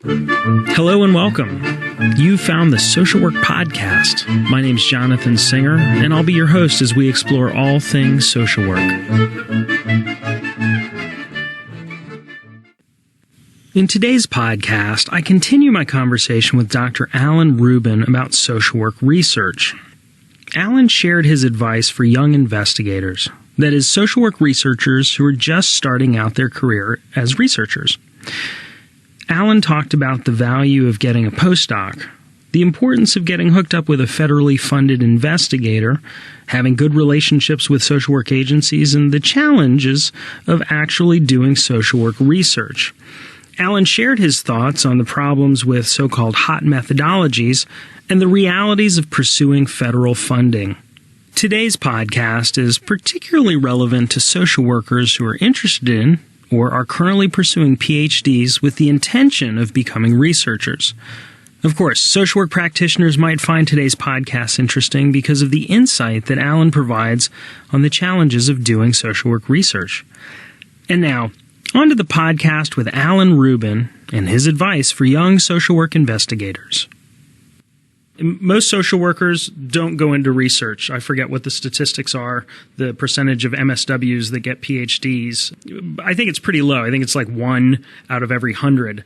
Hello and welcome. You found the Social Work Podcast. My name's Jonathan Singer, and I'll be your host as we explore all things social work. In today's podcast, I continue my conversation with Dr. Alan Rubin about social work research. Alan shared his advice for young investigators, that is, social work researchers who are just starting out their career as researchers. Alan talked about the value of getting a postdoc, the importance of getting hooked up with a federally funded investigator, having good relationships with social work agencies, and the challenges of actually doing social work research. Alan shared his thoughts on the problems with so-called hot methodologies and the realities of pursuing federal funding. Today's podcast is particularly relevant to social workers who are interested in or are currently pursuing PhDs with the intention of becoming researchers. Of course, social work practitioners might find today's podcast interesting because of the insight that Alan provides on the challenges of doing social work research. And now, on to the podcast with Alan Rubin and his advice for young social work investigators. Most social workers don't go into research. I forget what the statistics are, the percentage of MSWs that get PhDs. I think it's pretty low. I think it's like 1 out of every 100.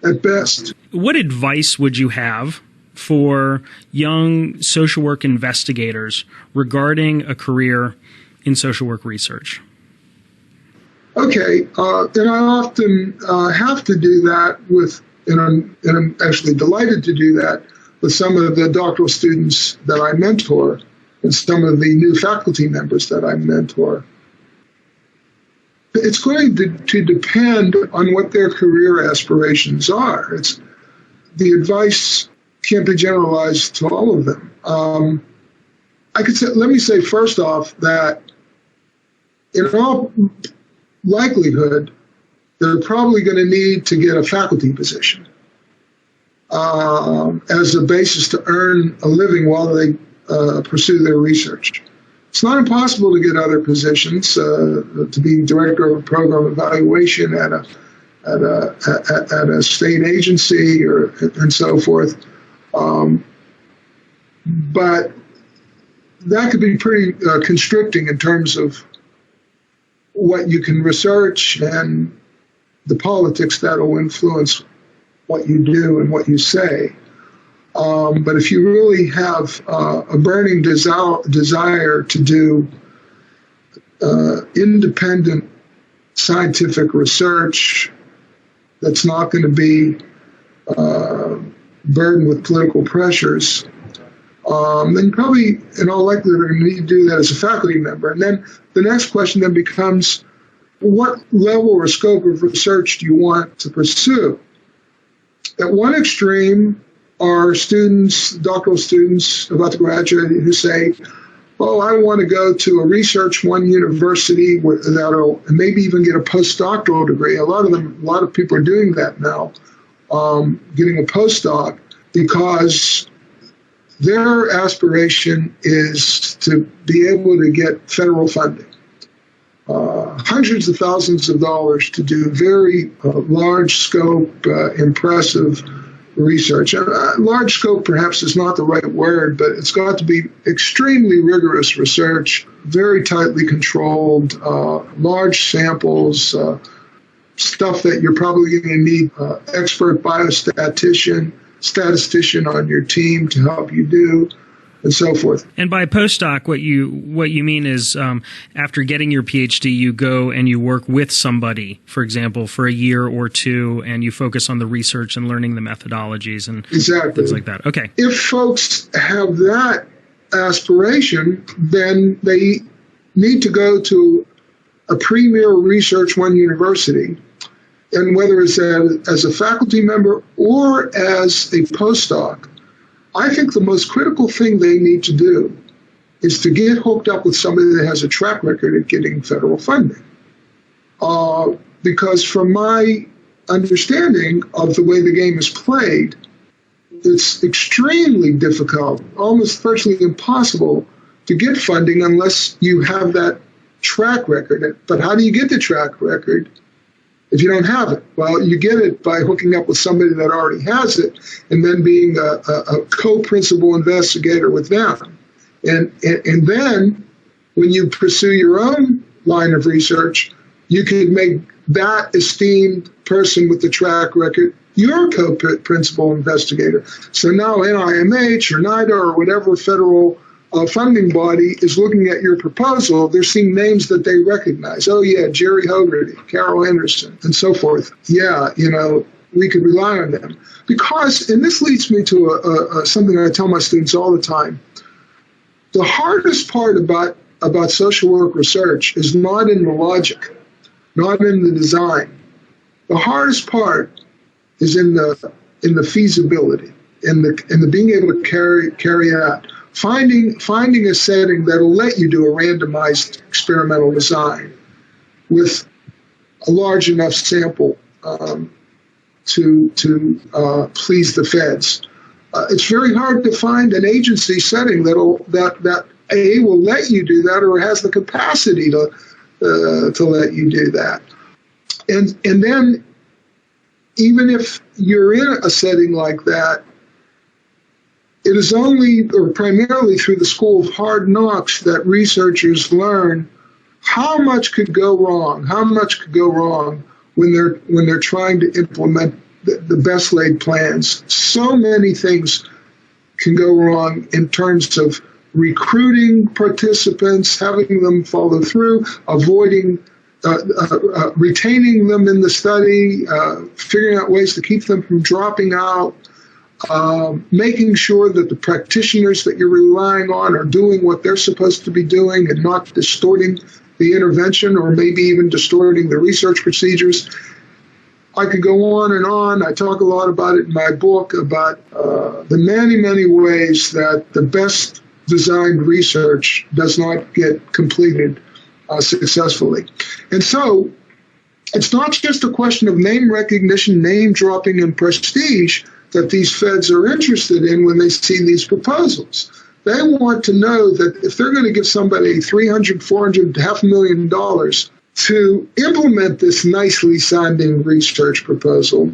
At best. What advice would you have for young social work investigators regarding a career in social work research? Okay, and I often have to do that and I'm actually delighted to do that with some of the doctoral students that I mentor and some of the new faculty members that I mentor. It's going to depend on what their career aspirations are. The advice can't be generalized to all of them. Let me say first off that in all likelihood, they're probably going to need to get a faculty position as a basis to earn a living while they pursue their research. It's not impossible to get other positions, to be director of a program evaluation at a state agency and so forth. But that could be pretty constricting in terms of what you can research and the politics that will influence what you do and what you say. But if you really have a burning desire to do independent scientific research that's not going to be burdened with political pressures, then you probably, in all likelihood, are going to need to do that as a faculty member. And then the next question then becomes, what level or scope of research do you want to pursue? At one extreme are doctoral students about to graduate who say, oh, I want to go to a Research One university that'll maybe even get a postdoctoral degree. A lot of people are doing that now, getting a postdoc, because their aspiration is to be able to get federal funding. Hundreds of thousands of dollars to do very large scope, impressive research. Large scope perhaps is not the right word, but it's got to be extremely rigorous research, very tightly controlled, large samples, stuff that you're probably going to need expert statistician on your team to help you do, and so forth. And by postdoc, what you mean is after getting your PhD, you go and you work with somebody, for example, for a year or two, and you focus on the research and learning the methodologies and things like that. Okay. If folks have that aspiration, then they need to go to a premier Research One university, and whether it's as a faculty member or as a postdoc, I think the most critical thing they need to do is to get hooked up with somebody that has a track record at getting federal funding. Because from my understanding of the way the game is played, it's extremely difficult, almost virtually impossible to get funding unless you have that track record. But how do you get the track record? if you don't have it? Well, you get it by hooking up with somebody that already has it and then being a co-principal investigator with them. And then when you pursue your own line of research, you could make that esteemed person with the track record your co-principal investigator. So now NIMH or NIDA or whatever federal funding body is looking at your proposal. They're seeing names that they recognize. Oh, yeah, Jerry Hogarty, Carol Anderson, and so forth. Yeah, we could rely on them. Because, and this leads me to something I tell my students all the time, the hardest part about social work research is not in the logic, not in the design. The hardest part is in the feasibility, in the being able to carry it out. Finding a setting that'll let you do a randomized experimental design with a large enough sample to please the feds. It's very hard to find an agency setting that will let you do that or has the capacity to let you do that. And then even if you're in a setting like that, it is only or primarily through the School of Hard Knocks that researchers learn how much could go wrong, when they're trying to implement the best laid plans. So many things can go wrong in terms of recruiting participants, having them follow through, avoiding retaining them in the study, figuring out ways to keep them from dropping out, making sure that the practitioners that you're relying on are doing what they're supposed to be doing and not distorting the intervention or maybe even distorting the research procedures. I could go on and on. I talk a lot about it in my book about the many, many ways that the best designed research does not get completed successfully. And so it's not just a question of name recognition, name dropping, and prestige that these feds are interested in when they see these proposals. They want to know that if they're going to give somebody $300, $400, $500,000 to implement this nicely sounding research proposal,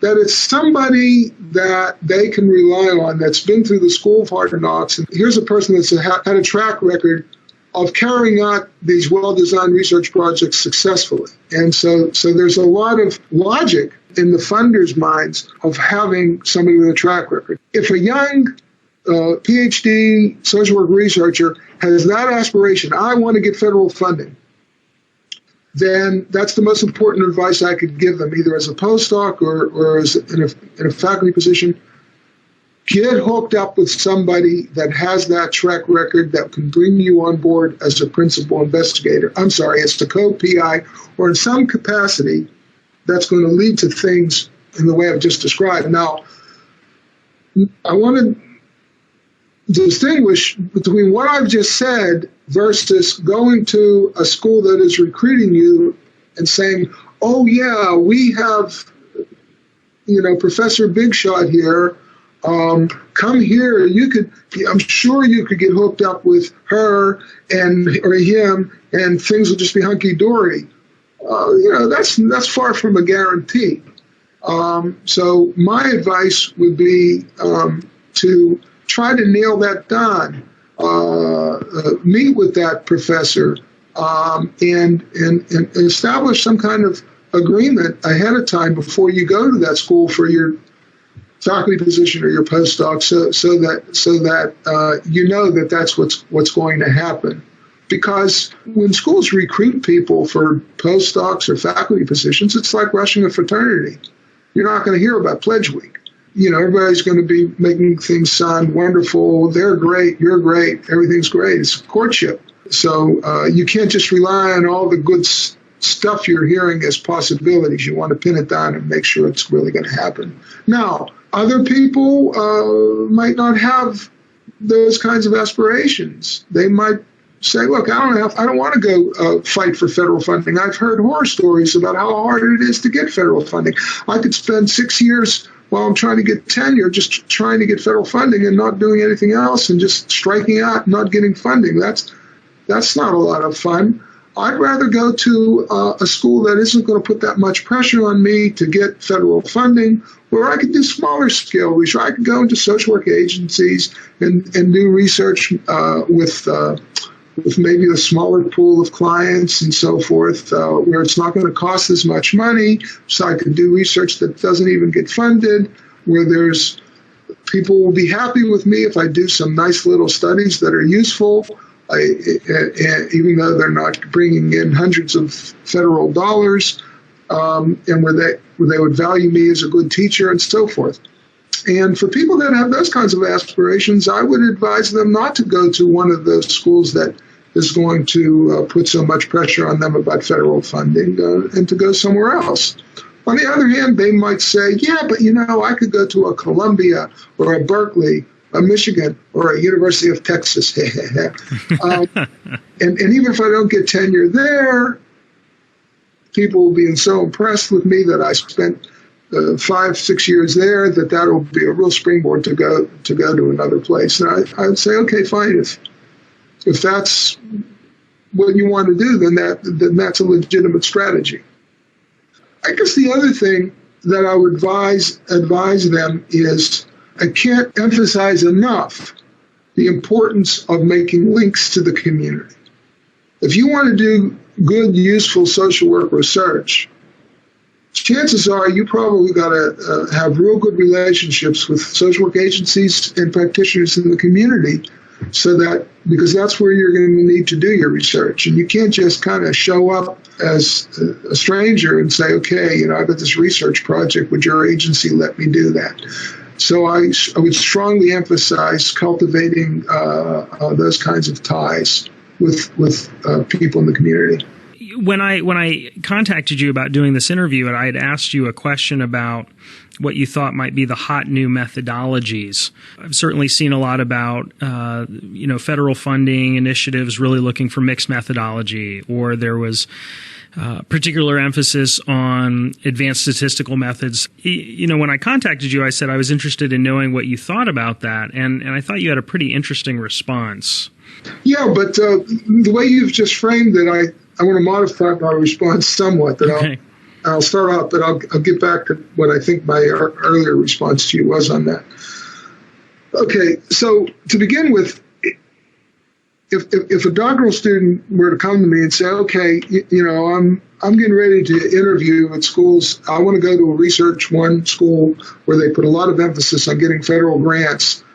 that it's somebody that they can rely on that's been through the School of Hard Knocks. And here's a person that's had a track record of carrying out these well-designed research projects successfully. And so there's a lot of logic in the funders' minds of having somebody with a track record. If a young PhD social work researcher has that aspiration, I want to get federal funding, then that's the most important advice I could give them, either as a postdoc or as in a faculty position. Get hooked up with somebody that has that track record that can bring you on board as a principal investigator. I'm sorry, as the co-PI, or in some capacity that's going to lead to things in the way I've just described. Now, I want to distinguish between what I've just said versus going to a school that is recruiting you and saying, oh, yeah, we have, Professor Big Shot here. Come here. I'm sure you could get hooked up with her or him, and things will just be hunky dory. That's far from a guarantee. So my advice would be to try to nail that down. Meet with that professor and establish some kind of agreement ahead of time before you go to that school for your faculty position or your postdoc, so that you know that that's what's going to happen. Because when schools recruit people for postdocs or faculty positions, it's like rushing a fraternity. You're not going to hear about Pledge Week. Everybody's going to be making things sound wonderful. They're great. You're great. Everything's great. It's courtship. So you can't just rely on all the good stuff you're hearing as possibilities. You want to pin it down and make sure it's really going to happen. Now, other people might not have those kinds of aspirations. They might say, look, I don't want to go fight for federal funding. I've heard horror stories about how hard it is to get federal funding. I could spend 6 years while I'm trying to get tenure just trying to get federal funding and not doing anything else and just striking out, not getting funding. That's not a lot of fun. I'd rather go to a school that isn't going to put that much pressure on me to get federal funding, where I could do smaller scale research. I could go into social work agencies and do research with maybe a smaller pool of clients and so forth, where it's not going to cost as much money. So I could do research that doesn't even get funded, where people will be happy with me if I do some nice little studies that are useful. Even though they're not bringing in hundreds of federal dollars, and where they would value me as a good teacher and so forth. And for people that have those kinds of aspirations, I would advise them not to go to one of those schools that is going to put so much pressure on them about federal funding, and to go somewhere else. On the other hand, they might say, yeah, but I could go to a Columbia or a Berkeley, a Michigan, or a University of Texas. and even if I don't get tenure there, people will be so impressed with me that I spent 5-6 years there that will be a real springboard to go to another place. And I would say, okay, fine. If that's what you want to do, then that's a legitimate strategy. I guess the other thing that I would advise them is, I can't emphasize enough the importance of making links to the community. If you want to do good, useful social work research, chances are you probably got to have real good relationships with social work agencies and practitioners in the community, because that's where you're going to need to do your research. And you can't just kind of show up as a stranger and say, okay, I've got this research project, would your agency let me do that? So I would strongly emphasize cultivating those kinds of ties with people in the community. When I contacted you about doing this interview, and I had asked you a question about what you thought might be the hot new methodologies. I've certainly seen a lot about federal funding initiatives really looking for mixed methodology, or there was particular emphasis on advanced statistical methods. When I contacted you, I said I was interested in knowing what you thought about that, and I thought you had a pretty interesting response. Yeah, but the way you've just framed it, I want to modify my response somewhat. Okay. I'll start off, but I'll get back to what I think my earlier response to you was on that. Okay, so to begin with, if a doctoral student were to come to me and say, okay, I'm getting ready to interview at schools. I want to go to a research one school where they put a lot of emphasis on getting federal grants.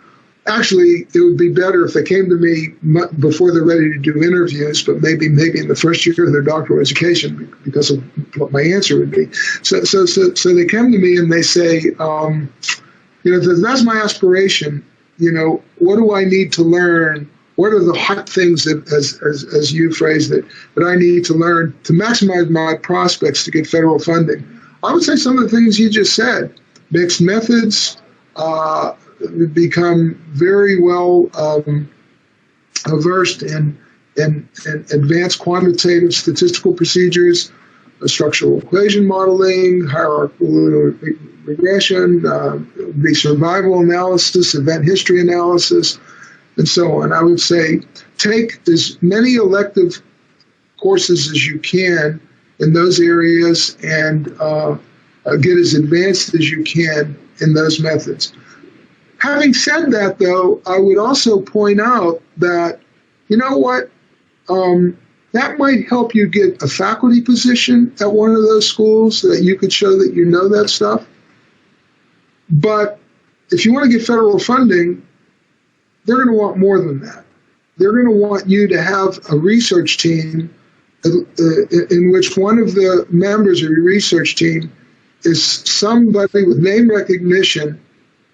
Actually, it would be better if they came to me before they're ready to do interviews, but maybe in the first year of their doctoral education, because of what my answer would be. So they come to me and they say, that's my aspiration. What do I need to learn? What are the hot things that, as you phrased it, that I need to learn to maximize my prospects to get federal funding? I would say some of the things you just said: mixed methods, become very well versed in advanced quantitative statistical procedures, structural equation modeling, hierarchical regression, the survival analysis, event history analysis, and so on. I would say take as many elective courses as you can in those areas and get as advanced as you can in those methods. Having said that, though, I would also point out that, that might help you get a faculty position at one of those schools, so that you could show that you know that stuff. But if you want to get federal funding, they're going to want more than that. They're going to want you to have a research team in which one of the members of your research team is somebody with name recognition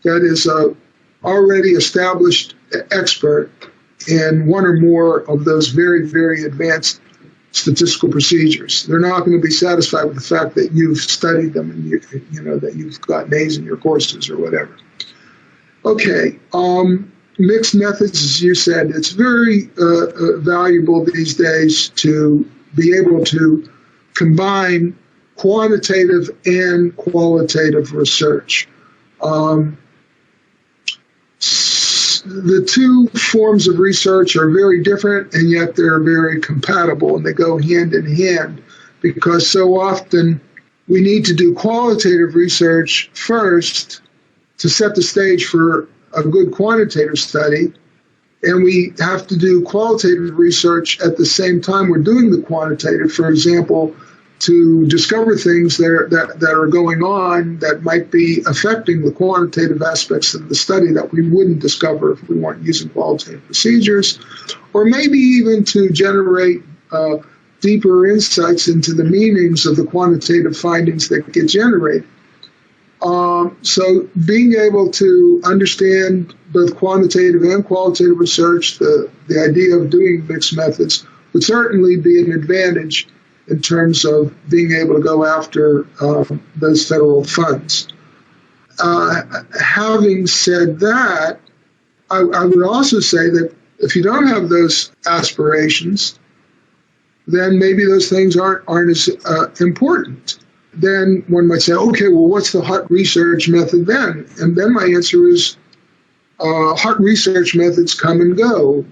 that is a already established expert in one or more of those very, very advanced statistical procedures. They're not going to be satisfied with the fact that you've studied them and that you've gotten A's in your courses or whatever. Okay, mixed methods, as you said, it's very valuable these days to be able to combine quantitative and qualitative research. the two forms of research are very different, and yet they're very compatible, and they go hand in hand, because so often we need to do qualitative research first to set the stage for a good quantitative study, and we have to do qualitative research at the same time we're doing the quantitative. For example, to discover things that are going on that might be affecting the quantitative aspects of the study that we wouldn't discover if we weren't using qualitative procedures, or maybe even to generate deeper insights into the meanings of the quantitative findings that get generated. So being able to understand both quantitative and qualitative research, the idea of doing mixed methods would certainly be an advantage in terms of being able to go after those federal funds. Having said that, I would also say that if you don't have those aspirations, then maybe those things aren't as important. Then one might say, okay, well, what's the hot research method then? And then my answer is hot research methods come and go.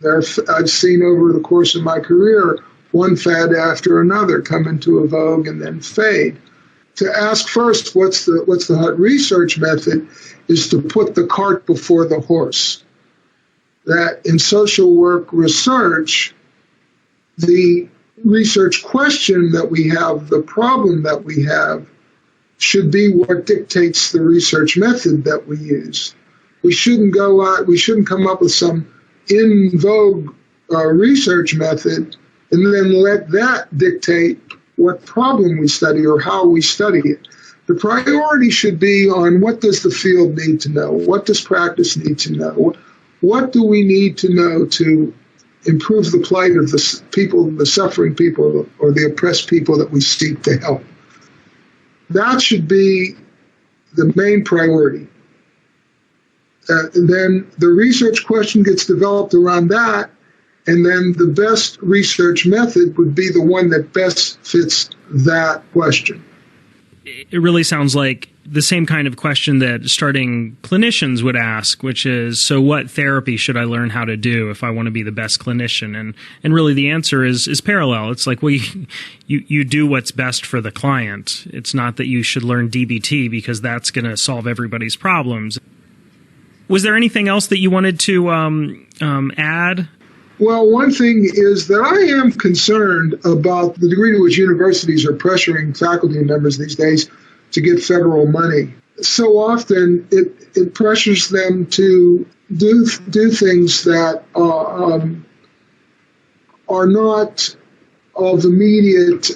I've seen over the course of my career one fad after another come into a vogue and then fade. To ask first what's the hot research method is to put the cart before the horse. That in social work research, the research question that we have, the problem that we have, should be what dictates the research method that we use. We shouldn't come up with some in vogue research method and then let that dictate what problem we study or how we study it. The priority should be on what does the field need to know? What does practice need to know? What do we need to know to improve the plight of the people, the suffering people, or the oppressed people that we seek to help? That should be the main priority. And then the research question gets developed around that, and then the best research method would be the one that best fits that question. It really sounds like the same kind of question that starting clinicians would ask, which is, so what therapy should I learn how to do if I want to be the best clinician? And really the answer is parallel. It's like, well, you do what's best for the client. It's not that you should learn DBT because that's going to solve everybody's problems. Was there anything else that you wanted to add? Well, one thing is that I am concerned about the degree to which universities are pressuring faculty members these days to get federal money. So often it pressures them to do things that are not of immediate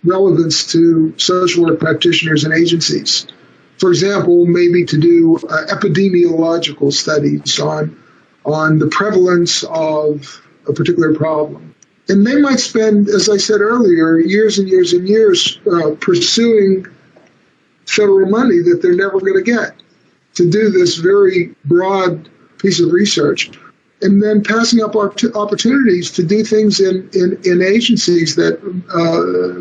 relevance to social work practitioners and agencies. For example, maybe to do epidemiological studies on the prevalence of a particular problem. And they might spend, as I said earlier, years and years and years pursuing federal money that they're never going to get to do this very broad piece of research. And then passing up opportunities to do things in agencies that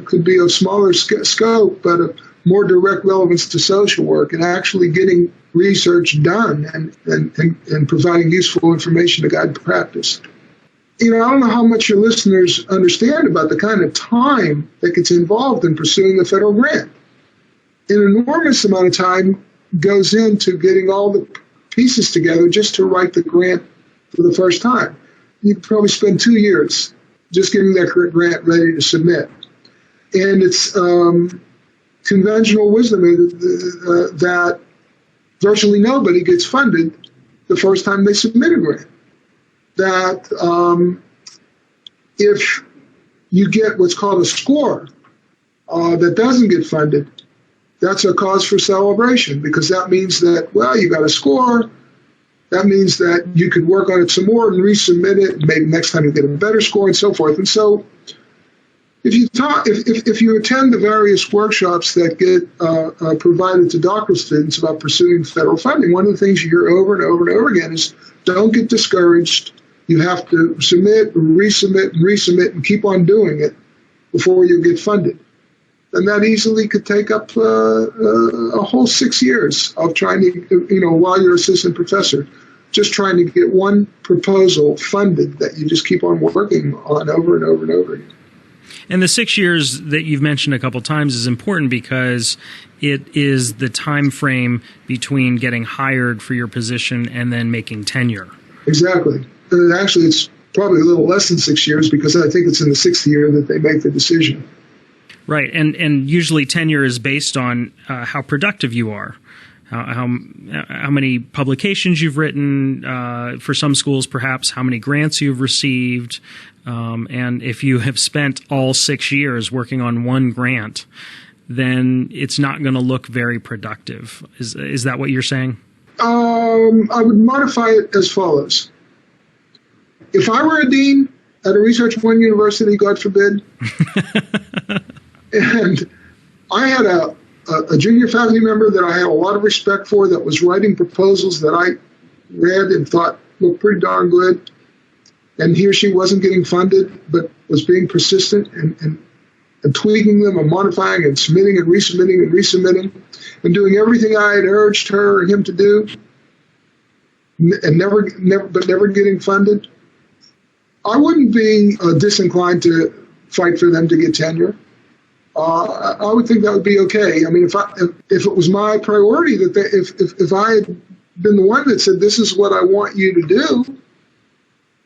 could be of smaller scope, but of more direct relevance to social work, and actually getting research done and providing useful information to guide practice. I don't know how much your listeners understand about the kind of time that gets involved in pursuing a federal grant. An enormous amount of time goes into getting all the pieces together just to write the grant for the first time. You'd probably spend 2 years just getting that grant ready to submit. And it's conventional wisdom that virtually nobody gets funded the first time they submit a grant. That if you get what's called a score that doesn't get funded, that's a cause for celebration, because that means that, well, you got a score. That means that you could work on it some more and resubmit it, and maybe next time you get a better score, and so forth. And so if you attend the various workshops that get provided to doctoral students about pursuing federal funding, one of the things you hear over and over and over again is, don't get discouraged. You have to submit, resubmit, and resubmit, and keep on doing it before you get funded. then that easily could take up a whole 6 years of trying to, while you're assistant professor, just trying to get one proposal funded that you just keep on working on over and over and over again. And the 6 years that you've mentioned a couple times is important because it is the time frame between getting hired for your position and then making tenure. Exactly. And actually, it's probably a little less than 6 years because I think it's in the 6th year that they make the decision. Right. And usually tenure is based on how productive you are. How many publications you've written, for some schools perhaps how many grants you've received, and if you have spent all 6 years working on one grant, then it's not going to look very productive. Is that what you're saying? I would modify it as follows. If I were a dean at a Research One university, God forbid, and I had a junior faculty member that I had a lot of respect for that was writing proposals that I read and thought looked pretty darn good, and he or she wasn't getting funded but was being persistent and tweaking them and modifying and submitting and resubmitting and doing everything I had urged her or him to do, and never getting funded, I wouldn't be disinclined to fight for them to get tenure. I would think that would be okay. I mean, if it was my priority that if I had been the one that said, this is what I want you to do,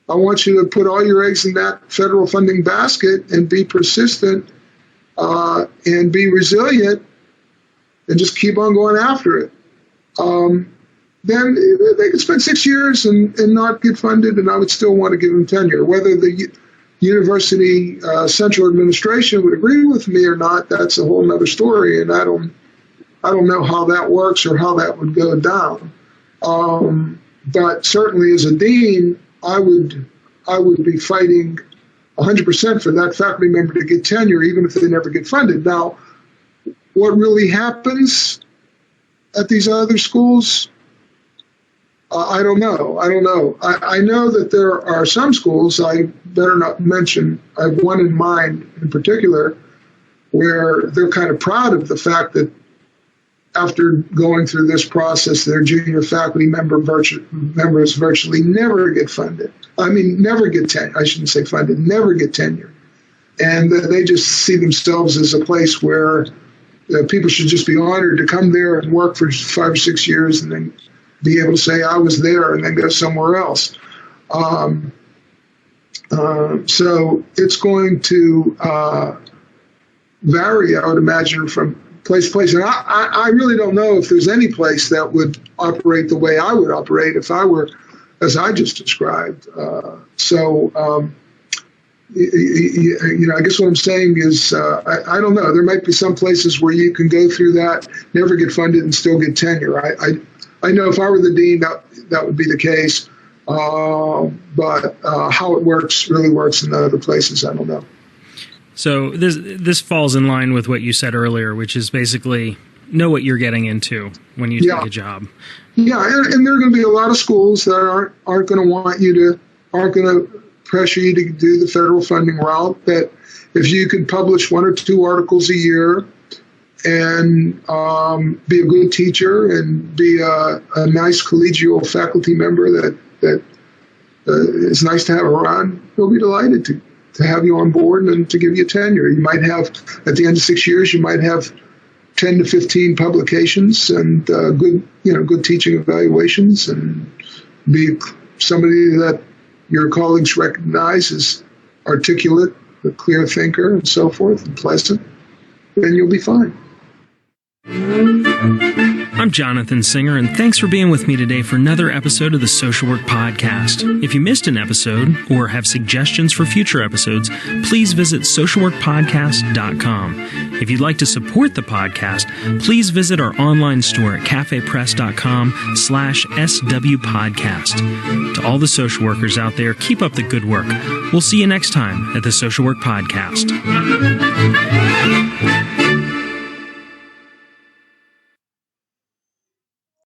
I want you to put all your eggs in that federal funding basket and be persistent and be resilient and just keep on going after it. Then they could spend 6 years and not get funded, and I would still want to give them tenure. Whether the university central administration would agree with me or not, that's a whole other story, and I don't know how that works or how that would go down. But certainly as a dean, I would be fighting 100% for that faculty member to get tenure, even if they never get funded. Now, what really happens at these other schools? I don't know. I know that there are some schools, I better not mention, I have one in mind in particular, where they're kind of proud of the fact that after going through this process, their junior faculty members virtually never get funded. I mean, never get tenure. I shouldn't say funded, never get tenure. And they just see themselves as a place where people should just be honored to come there and work for 5 or 6 years and then be able to say I was there and then go somewhere else. So it's going to vary, I would imagine, from place to place. And I really don't know if there's any place that would operate the way I would operate if I were, as I just described. I guess what I'm saying is, I don't know. There might be some places where you can go through that, never get funded, and still get tenure. I know if I were the dean, that would be the case. But how it really works in other places, I don't know. So this falls in line with what you said earlier, which is basically know what you're getting into when you take a job. Yeah, and there are going to be a lot of schools that aren't going to pressure you to do the federal funding route. That if you can publish 1 or 2 articles a year and be a good teacher and be a nice collegial faculty member that is nice to have around, they'll be delighted to have you on board and to give you tenure. You might have, at the end of 6 years, you might have 10 to 15 publications and good teaching evaluations and be somebody that your colleagues recognize as articulate, a clear thinker, and so forth, and pleasant, then you'll be fine. I'm Jonathan Singer, and thanks for being with me today for another episode of the Social Work Podcast. If you missed an episode or have suggestions for future episodes, please visit socialworkpodcast.com. If you'd like to support the podcast, please visit our online store at cafepress.com/swpodcast. To all the social workers out there, keep up the good work. We'll see you next time at the Social Work Podcast.